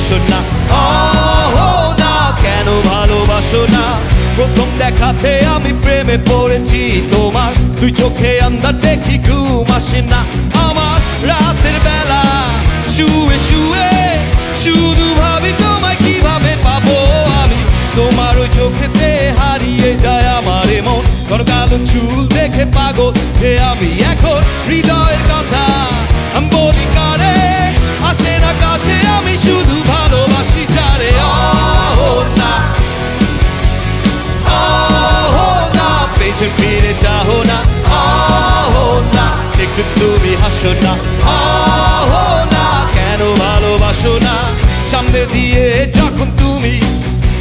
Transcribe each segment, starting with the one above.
হাসো না, না কেন ভালোবাসো না। প্রথম দেখাতে আমি প্রেমে পড়েছি তোমার, দুই চোখে আন্ধার দেখি ঘুম আসে না আমার। রাতের বেলা শুয়ে শুয়ে শুধু ভাবি তোমায় কিভাবে পাবো আমি। তোমার ওই চোখেতে হারিয়ে যায় আমার মন, ঘন কালো চুল দেখে পাগল যে আমি এখন। হৃদয়ের কথা আমি বলি কারে, আসে না কাছে আমি শুধু ভালোবাসি যারে। না না পেছন ফিরে চাহো না, না একটু তুমি হাসো না, না কেন ভালোবাসো না। সামনে দিয়ে যখন তুমি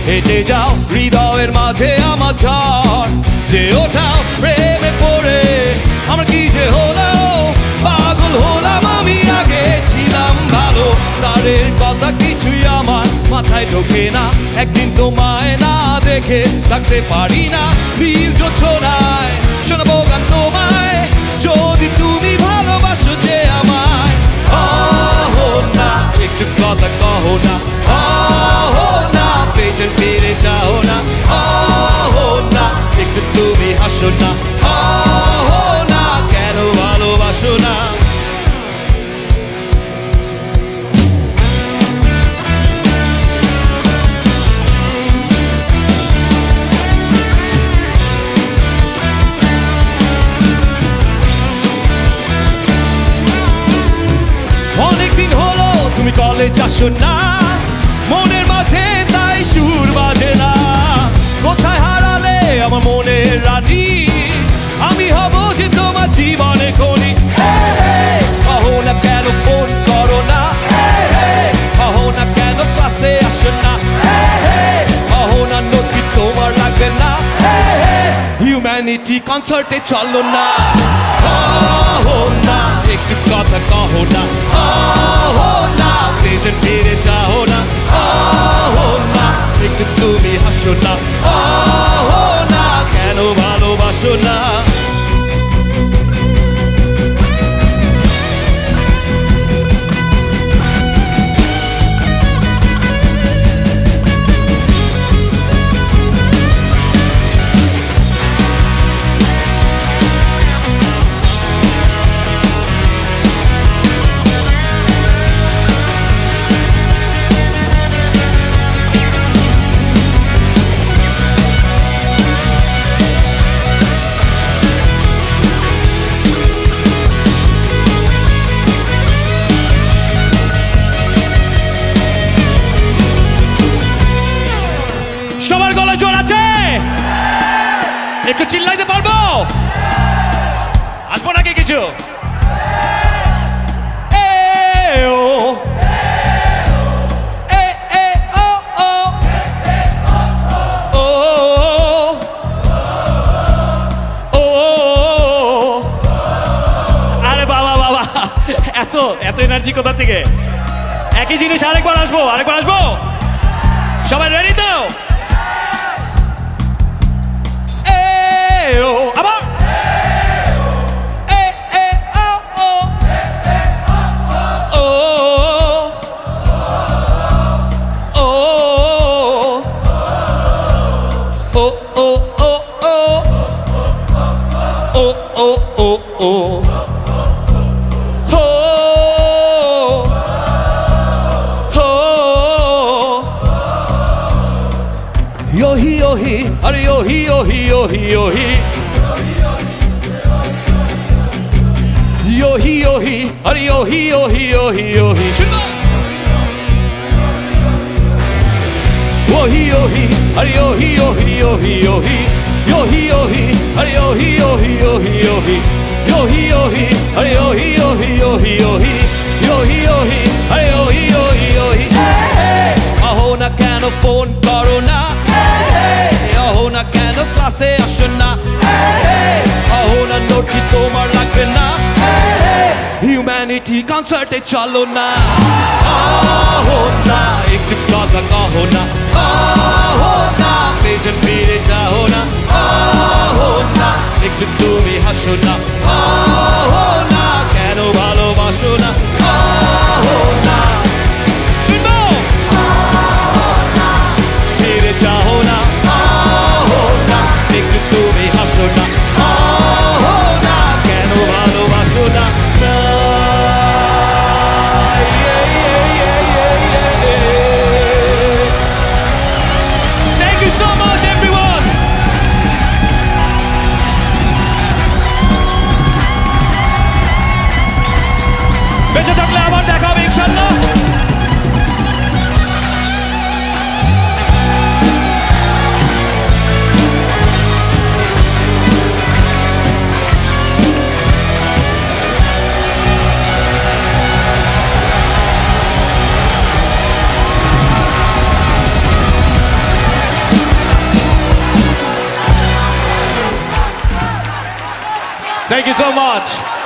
হেঁটে যাও, হৃদয়ের মাঝে আমার ঝড় যে ওঠাও। প্রেমে পড়ে আমার কি যে হলো, পাগল হলাম আমি, আগে ছিলাম ভালো। তারের কথা কিছুই আমার মাথায় ঢোকে না, একদিন তোমায় না দেখে থাকতে পারি না। নীল জোছনায় শোনাবো গান তোমায়, যদি তুমি ভালোবাসো যে আমায়। না একটু কথা কহো না, না পেছন ফিরে যাও না, না একটু তুমি হাসো না, না কেন ভালোবাসো না। অনেকদিন হলো তুমি কলেজ আসো না, মনের মাঝে তাই সুর বাজে না। কোথায় হারালে আমার মনের রানী, আমি হব যে তোমার জীবনে খনি। কহো না কেন ফোন করো না, কহো না কেন ক্লাসে আসো না, কহো না নোট কি তোমার লাগবে না, হিউম্যানিটি কনসার্টে চলো না। কহো না একটু কথা কহো না, না পেছন ফিরে চাহো না, না একটু তুমি হাসো না, না কেন ভালোবাসো না। সবার গলায় জোর আছে? একটু চিল্লাইতে পারবো? আসবো নাকি কিছু? আরে বাবা বাবা, এত এত এনার্জি কোথা থেকে? একই জিনিস আরেকবার আসবো, আরেকবার আসবো। সবাই রেডি তো? আবার yohi yohi, are yohi yohi yohi yohi, yohi yohi, are yohi yohi yohi yohi. Yohi yohi, are yohi yohi yohi yohi, yohi yohi, are yohi yohi yohi yohi, yohi yohi, are yohi yohi yohi yohi, yohi yohi, are yohi yohi yohi. Aho na keno phone karo na, aho na keno classe asho na, aho na note ki tomar lagbe na, humanity concert e chalo na. Aho na ekটু কথা কহো না, আহো না পেছন ফিরে যাও না, আহো না একটু তুমি হাসো না, আহো না কেন ভালোবাসো না, আহো না শুনো Thank you so much.